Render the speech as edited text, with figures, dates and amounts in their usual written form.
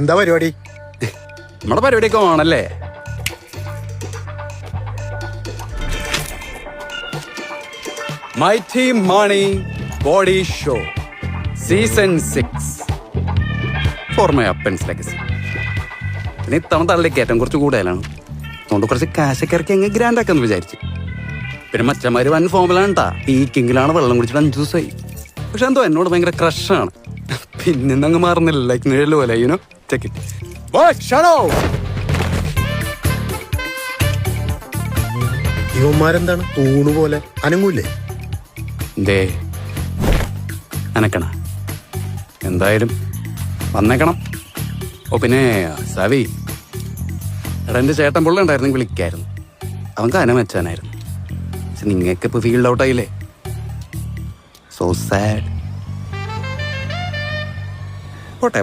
എന്താ പരിപാടി? നമ്മുടെ പരിപാടിയൊക്കെ ആണല്ലേ. Mighty money body show season 6 for my അപ്പൻസ് ലെഗസി. പിന്നെ ഇത്തവണ തള്ളിലേക്ക് ഏറ്റവും കുറച്ച് കൂടുതലാണ്, അതുകൊണ്ട് കുറച്ച് കാശൊക്കെ ഇറക്കി അങ്ങ് ഗ്രാൻഡ് ആക്കാന്ന് വിചാരിച്ചു. പിന്നെ മച്ചന്മാര് വൻ ഫോമിലാണ് കേട്ടാ. പീക്കിങ്ങിലാണ് വെള്ളം കുടിച്ചിട്ട് 5 ദിവസമായി. പക്ഷെ എന്തോ എന്നോട് ഭയങ്കര ക്രഷാണ്. പിന്നങ്ങ് മാറുന്നില്ല, ലൈക്ക് നിഴല് പോലെ. യുനോ ചെക്ക് ഇവന്മാരെന്താണ് തൂണ് പോലെ അനങ്ങൂലേ? എന്തേ അനക്കണ? എന്തായാലും വന്നേക്കണം. ഓ പിന്നെ സവി, എടാ എൻ്റെ ചേട്ടൻ പുള്ള ഉണ്ടായിരുന്നെങ്കിൽ വിളിക്കായിരുന്നു. അവൻ കനം വെച്ചാനായിരുന്നു. പക്ഷെ നിങ്ങൾക്ക് ഇപ്പൊ ഫീൽഡ് ഔട്ടായില്ലേ. So sad. പോട്ടെ.